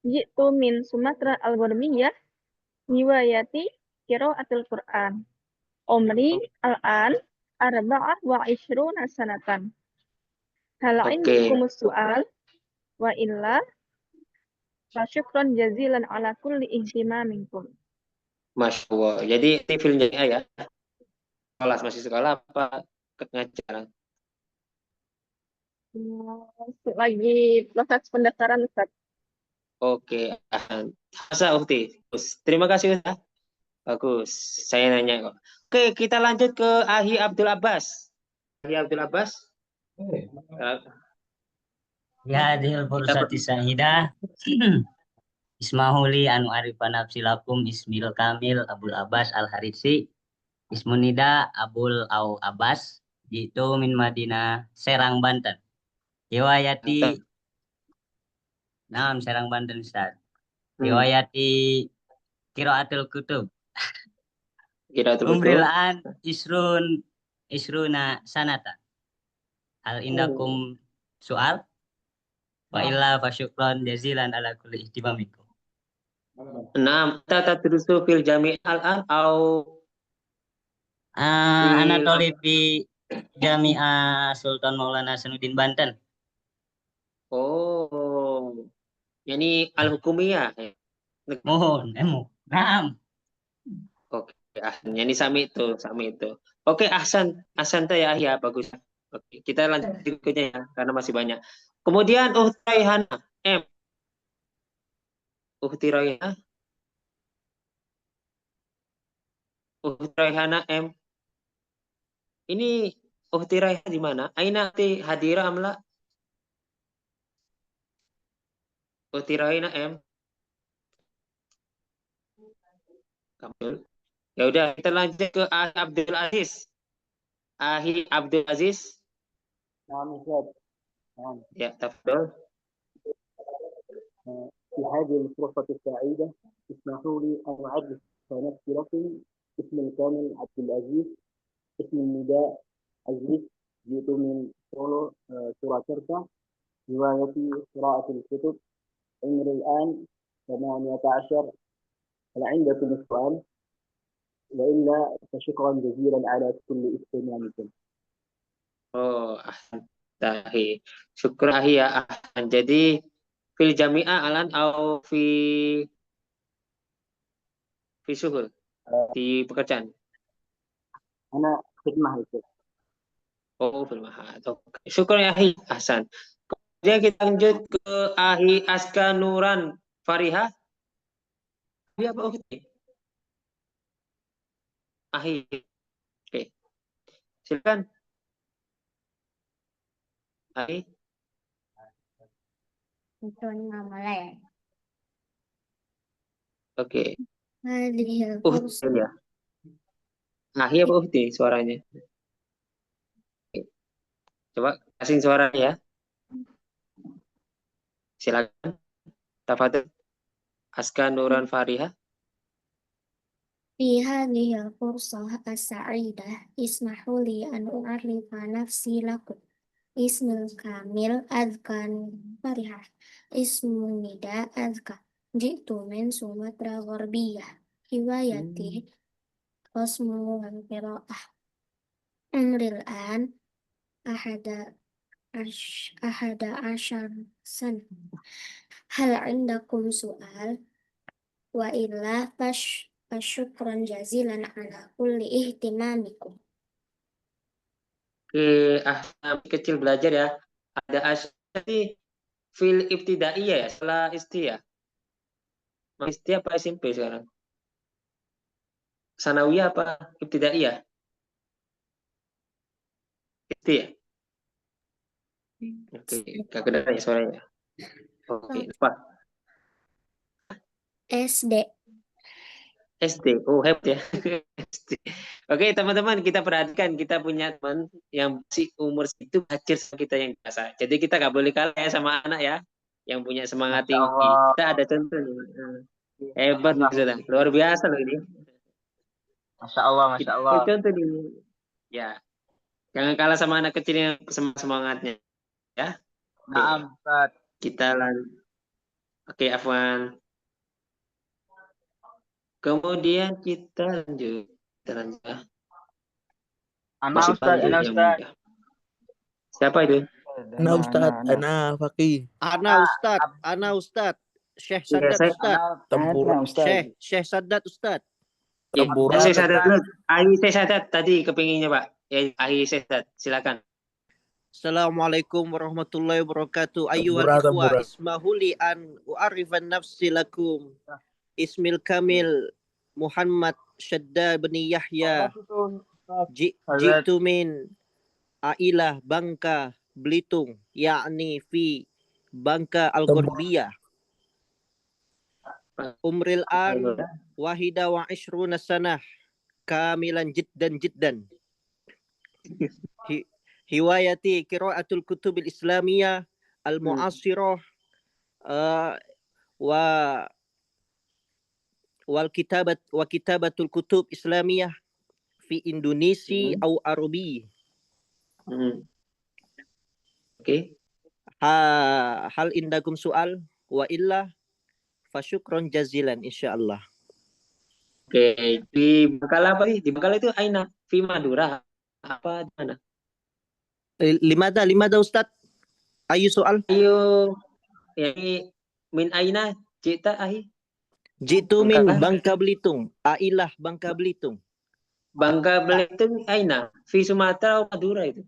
jitu min Sumatera Al-Ghorbiah riwayati qiraatul Quran umri al-an arba'ah wa ishruna sanatan hal indikum su'al wa illa fa syukran jazilan ala kulli ihtimamikum. Masya Allah. Jadi ini filmnya ya. Masih sekolah apa ngajar? Lagi proses pendaftaran Ustaz. Oke. Masa Ukti. Terima kasih Ustaz. Bagus. Saya nanya kok. Oke, kita lanjut ke Ahi Abdul Abbas. Ahi Abdul Abbas. Ya adil fursati sahidah. Ismahuli anu arifan nafsilakum ismil kamil Abul Abbas Al-Harisi Ismunida Abul Au Abbas Jitu min Madinah Serang Banten Riwayati Serang Banten Ustaz. Riwayati Qiraatul Kutub Umrilan Isruna Sanata. Hal indakum soal wa illa fasyukran jazilan ala kulli ihtimamikum. Tadrusu fil jami' al-an au Anatoli di Jami'ah Sultan Maulana Hasanuddin Banten. Oh. Yani al-hukumiyah. Mohon, Naam. Oke, ini sami itu. Oke, Ahsan ya, ya bagus. Oke, kita lanjut berikutnya ya, karena masih banyak. Kemudian Raihana M. Raihana M. Ini Raihana di mana? Aina hadira amla? Raihana M. Kamil. Ya udah, kita lanjut ke Ahi Abdul Aziz. Ahi Abdul Aziz. Ya, tafadhol. في هذه الفرصة السعيدة اسمحوا لي أن أعرف نفسي لكم اسم الكامل عبد العزيز اسم النداء عزيز جئت من سولو سوراكرتا روايتي قراءة الكتب عمري الآن 18 هل عندكم السؤال وإلا فشكرا جزيلا على كل استماعكم. Oh, tahi. Syukran ahi ya ahsan. Jadi fil jami'ah alan au fi syughul di pekerjaan. أنا خدمة itu. Oh, fil mahad. Oke. Syukran ya ahi ahsan. Kemudian kita lanjut ke ahi Aska Nuran Fariha. Ahi apa ukti? Ahi. Oke. Silakan. Ahi. mulai. Oke. Hadhil Uhti ya. Ahi apa ukti suaranya? Oke. Coba kasih suaranya ya. Silakan. Tafadhol. Aska Nuran Fariha. في هذه الفرصة السعيدة اسمحوا لي أن أعرف نفسي لكم. اسم الكامل أذكى فرحة. اسم النداء أذكى. جئت من سومطرة غربية. هوايتي رسم والقراءة. عمري الآن أحد عشر سنة. هل عندكم سؤال؟ وإلا فشكرا جزيلا على كل اهتمامكم. Oke, kecil belajar ya. Ada asyati fil ibtidaiyah ya, setelah isti ya. Isti apa SMP sekarang? Sanawiyah apa ibtidaiyah? Isti ya? Oke, gak kedengaran ya suaranya. Oke, apa? SD. SD, oh hebat ya. SD. Oke teman-teman, kita perhatikan kita punya teman yang masih umur segitu belajar sama kita yang biasa. Jadi kita nggak boleh kalah ya sama anak ya, yang punya semangat Masya tinggi. Allah. Kita ada contoh nih. Hebat nih sudah, luar biasa loh ini. Masya Allah, Masya Kita Allah. contoh nih. Ya, jangan kalah sama anak kecil yang semangatnya. Ya. Naam, Ustaz. Kita lanjut. Oke, Afwan. Kemudian kita lanjut. Masih Ustaz, panjang yang Ustaz. muda. Siapa itu? Ana Ustaz, ana Faqih. Ana Ustaz. Syekh Sadat Ustaz. Tempura Syekh Sadat Ustaz. Tempura. Syekh Sadat dulu. Ahi Syekh Sadat tadi kepinginnya Pak. Ya, Ahi Syekh Sadat, silakan. Assalamualaikum warahmatullahi wabarakatuh. Ayyuhal ikhwah, ismahuli an u'arifan nafsi lakum. Ismil Kamil Muhammad Shaddad bin Yahya. Jitu min Ailah Bangka Belitung, yakni fi Bangka Al-Ghurbiyah. Umril an wahida wa ishruna sanah kamilan jiddan. Hiwayati qiraatul kutubil islamiyah al-mu'asirah wa kitabatul kutub islamiyah fi Indonesia au Arabi. Oke. Hal indakum soal wa illa fasyukron jazilan insyaallah. Oke, di Bangkala apa sih? Di Bangkala itu Aina, fi Madura. Apa di mana? Limada Ustaz? Ayu soal? Ayo, yani min Aina cita ahi? Jitu min Bangka Belitung. Ailah Bangka Belitung. Bangka Belitung Aina, fi Sumatera atau Madura itu?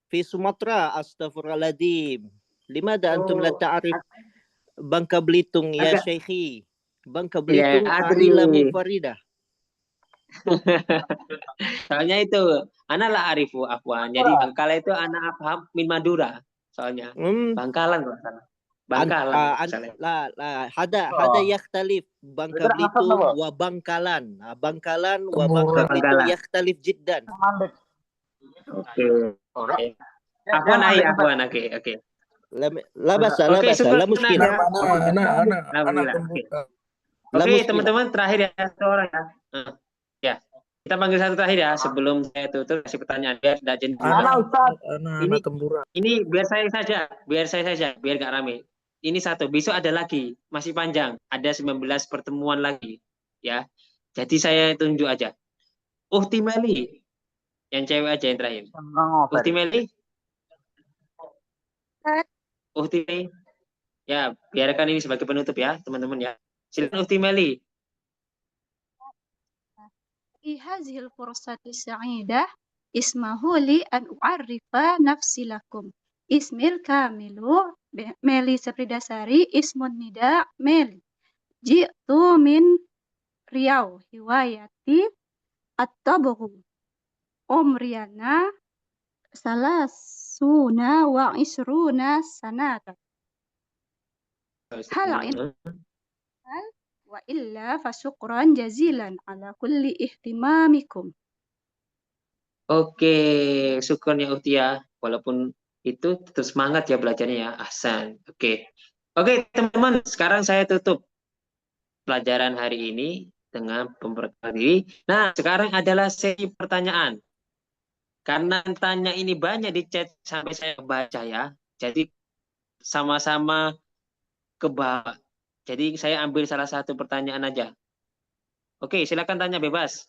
Fi Sumatera, astaghfirullahaladzim. Limada antum la ta'arif Bangka Belitung ya Syekhi? Bangka Belitung Ailah Munfaridah. Soalnya itu anak lah arifu afwan. Jadi Bangkala itu anak afham min Madura. Soalnya Bangkalan kok sana. Bangkalan. Hada yakhtalif Bangka Belitung wa Bangkalan. Bangkalan wa Bangka Belitung yakhtalif jiddan. Oke. Afwan ahi afwan. Oke. La basa, la muskil. Oke, teman-teman terakhir ya seorang ya. Ya, kita panggil satu terakhir ya sebelum saya tutup kasih pertanyaan biar tidak jenuh. Ini biar saya saja, biar gak rame. Ini satu, besok ada lagi, masih panjang, ada 19 pertemuan lagi, ya. Jadi saya tunjuk aja. Uhti Meli, yang cewek aja yang terakhir. Uhti Meli, Uhti, ya biarkan ini sebagai penutup ya teman-teman ya. Silakan Uhti Meli. في هذه الفرصة السعيدة اسمه لي أن أعرف نفسي لكم. اسمي الكامل ميلي سبريداساري. اسم النداء ميلي. جئت من رياض. هوايتي الطبخ. عمري أنا 23 سنة. هل عندك سؤال؟ وإلا فشكرا جزيلا على كل اهتمامكم. Oke, syukur ya Uhti ya. Walaupun itu tetap semangat ya belajarnya ya. Ahsan. Oke. Oke, teman-teman, sekarang saya tutup pelajaran hari ini dengan pemberitahuan diri. Nah, sekarang adalah sesi pertanyaan. Karena tanya ini banyak di chat sampai saya baca ya. Jadi sama-sama ke bawah. Jadi saya ambil salah satu pertanyaan aja. Oke, silakan tanya bebas.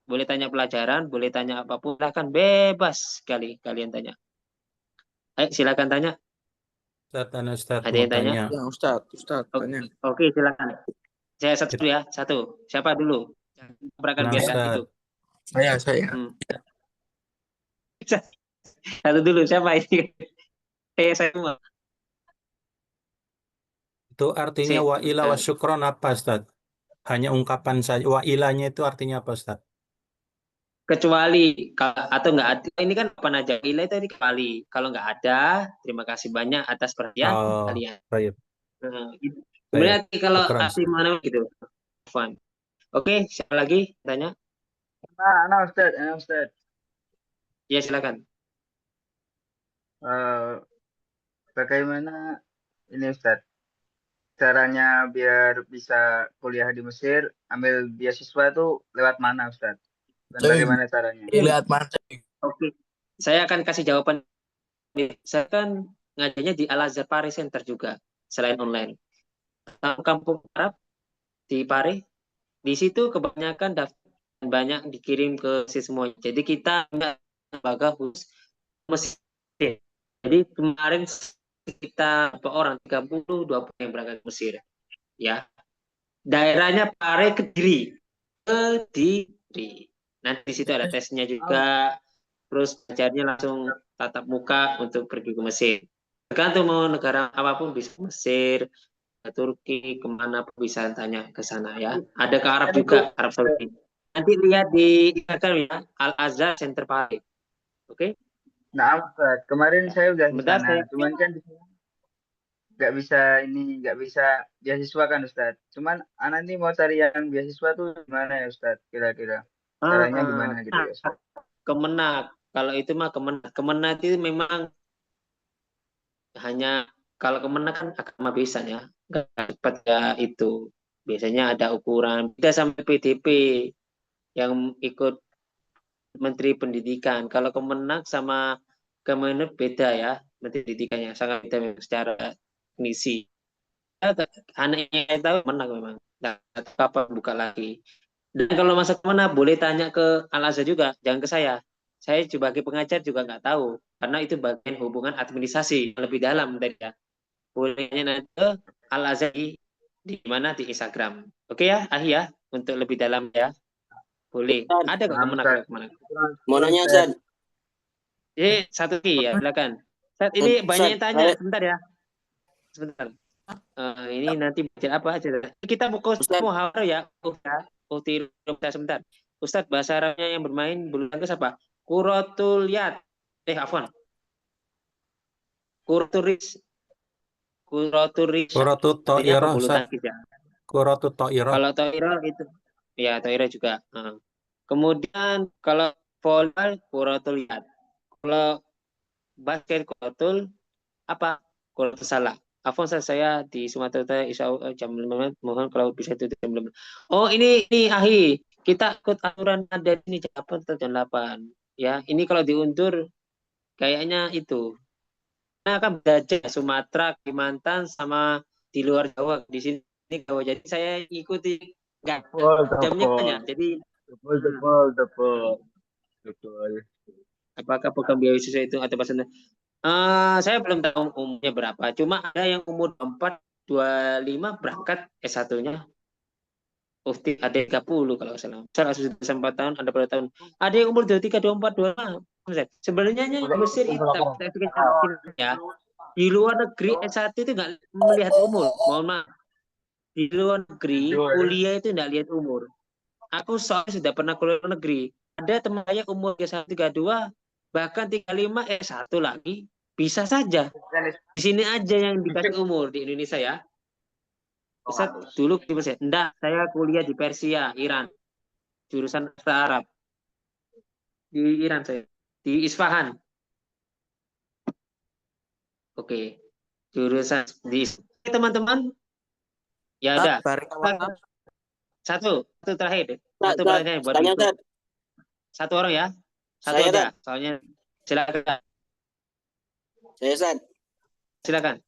Boleh tanya pelajaran, boleh tanya apapun, silakan bebas sekali kalian tanya. Ayo silakan tanya. Ustaz, Ada mau yang tanya? tanya. Ya Ustadz, tanya. Oke, silakan. Saya satu ya, satu. Siapa dulu? Berakan Nah, biar Ustaz. itu. Saya. Satu dulu, siapa ini? Saya semua. Itu artinya wa ila wa syukron apa, Ustaz? Hanya ungkapan saja. Wa ilanya itu artinya apa, Ustaz? Kecuali atau enggak ada, ini kan apa aja? Ila itu kecuali. Kalau enggak ada, terima kasih banyak atas perhatian kalian. Baik. Gitu. Kemudian kalau Syukran, asli mana gitu. Fun. Oke, siapa lagi tanya? Ana Ustaz. Ya, silakan. Bagaimana ini Ustaz? Caranya biar bisa kuliah di Mesir, ambil beasiswa itu lewat mana Ustaz? Dan bagaimana caranya? Lihat mana? Oke, saya akan kasih jawaban. Saya kan ngajarnya di Al Azhar Paris Center juga, selain online. Kampung Arab di Paris, di situ kebanyakan daftar banyak dikirim ke semua. Jadi kita enggak lembaga khusus Mesir. Jadi kemarin kita berapa orang? 30-20 yang berangkat ke Mesir. Ya. Daerahnya Pare Kediri. Nanti di situ ada tesnya juga. Terus belajarnya langsung tatap muka untuk pergi ke Mesir. Tergantung mau negara apapun bisa ke Mesir, ke Turki, kemana pun bisa tanya ke sana ya. Ada ke Arab juga, Arab Saudi. Nanti lihat di Instagram ya, Al Azhar Center Paris. Oke? Nah, Ustaz, kemarin saya udah di sana, cuman kan di sana nggak bisa beasiswa kan Ustaz. Cuman anak ini mau cari yang beasiswa tuh gimana ya Ustaz? Kira-kira caranya gimana gitu ya Ustaz? Kemenak. Kalau itu mah Kemenak itu memang hanya kalau Kemenak kan agama bisa ya. Nggak cepat ya itu. Biasanya ada ukuran. Beda sampai PDP yang ikut Menteri Pendidikan. Kalau Kemenak sama Kemenak beda ya. Menteri Pendidikannya sangat beda secara misi. Anaknya yang tahu Kemenak memang. Nah, kapan buka lagi. Dan kalau masa kemana boleh tanya ke Al Azhar juga, jangan ke saya. Saya sebagai pengajar juga nggak tahu, karena itu bagian hubungan administrasi lebih dalam dari ya. Bolehnya nanti ke Al Azhar di mana di Instagram. Oke ya, Ahi ya, untuk lebih dalam ya. Boleh. Ada nggak kemana? Mau nanya Ustaz. Satu lagi ya, silakan. Saat ini banyak yang tanya, sebentar ya. Sebentar. Ini nanti baca apa aja. Kita fokus muhawar ya. Sebentar. Ustadz, bahasa Arabnya yang bermain bulu tangkis apa? Kuratul yad. Afwan. Kuraturis. Kuratut ta'irah, Ustaz. Kuratut ta'irah. Kalau ta'irah itu ya ta'irah juga. Kemudian kalau volleyball kuratul yad. Kalau basket kuratul apa? Kuratul salah. Afwan, saya di Sumatera Utara insya Allah jam 5, mohon kalau bisa itu jam 5. Oh ini Ahi, kita ikut aturan ada ini jam 8 atau jam 8 ya. Ini kalau diundur kayaknya itu. Nah kan belajar Sumatera, Kalimantan sama di luar Jawa, di sini Jawa. Jadi saya ikuti enggak jamnya banyak. Jadi betul. Apakah program beasiswa itu atau bahasa Saya belum tahu umurnya berapa. Cuma ada yang umur 24, 25 berangkat S1-nya. Ufti ada 30 kalau salah. Saya sudah 4 tahun, ada berapa tahun. Ada yang umur 23, 24, 25. Sebenarnya Mesir itu ya. Di luar negeri S1 itu nggak melihat umur. Mohon maaf. Di luar negeri kuliah itu nggak lihat umur. Aku soalnya sudah pernah kuliah luar negeri. Ada teman saya umur 31, 32, bahkan 35 S1 lagi. Bisa saja. Di sini aja yang dikasih umur di Indonesia ya. Ustaz dulu di Persia. Enggak, saya kuliah di Persia, Iran. Jurusan bahasa Arab. Di Iran saya. Di Isfahan. Oke. Jurusan di teman-teman. Ya udah. Satu terakhir. Satu pertanyaan buat Ibu. Satu orang ya. Satu Saya, aja. Soalnya silakan. Saya Ustaz. Silakan.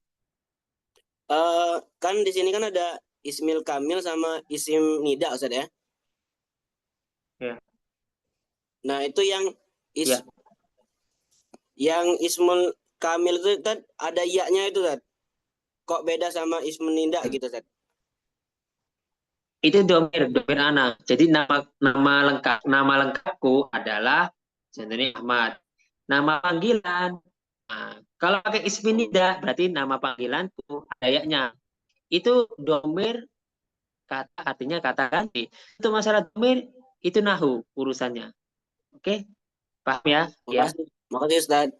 Kan di sini kan ada Ismil Kamil sama Isim Nida Ustaz ya. Ya. Nah, itu yang Ismul Kamil itu kan ada ya-nya itu Ustaz. Kok beda sama Ismul Nida gitu Ustaz? Itu domir anak. Jadi nama lengkapku adalah contohnya Ahmad. Nama panggilan. Nah, kalau pakai ismi nida berarti nama panggilanku ayahnya. Itu domir kata artinya kata ganti. Itu masalah domir itu nahu urusannya. Oke? Paham ya? Makasih Ustaz.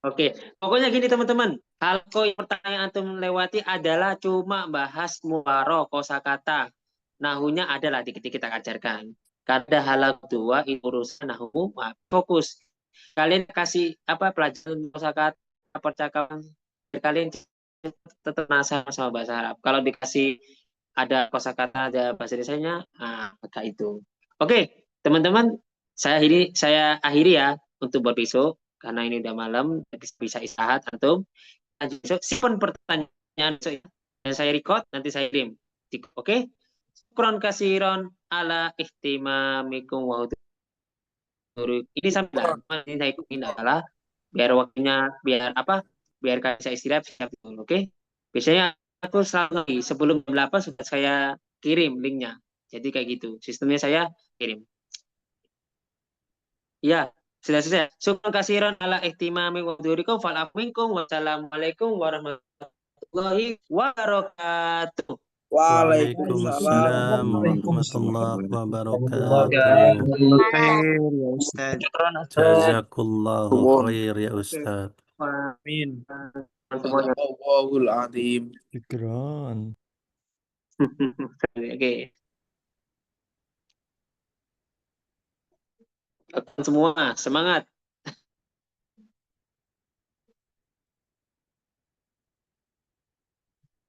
Oke, pokoknya gini teman-teman. Kalau yang pertanyaan antum lewati adalah cuma bahas muaro kosakata. Nahunya adalah dikit-dikit kita ajarkan. Kada halal 2 itu urusan nahu, fokus. Kalian kasih pelajaran kosakata percakapan, kalian tetap penasaran sama bahasa Arab. Kalau dikasih ada kosakata, ada bahasa Indonesianya, maka itu. Oke, teman-teman, saya akhiri ya untuk buat besok karena ini udah malam, bisa istirahat antum. Besok simpan pertanyaan yang saya record, nanti saya kirim. Oke? Syukron kasiron ala ihtimamikum wa ini sampai ini saya ikutin adalah biar waktunya biar saya istirahat oke? Biasanya aku selalu sebelum jam 8 sudah saya kirim linknya. Jadi kayak gitu. Sistemnya saya kirim. Ya, sudah selesai. Syukron kasiran ala ihtimamikum wa dzurikum fal minkum wassalamualaikum warahmatullahi wabarakatuh. Waalaikumsalam warahmatullahi wabarakatuh. Jazakallahu khair ya Ustaz. Amin. Allahul azim. Syukran. Oke. Semua semangat.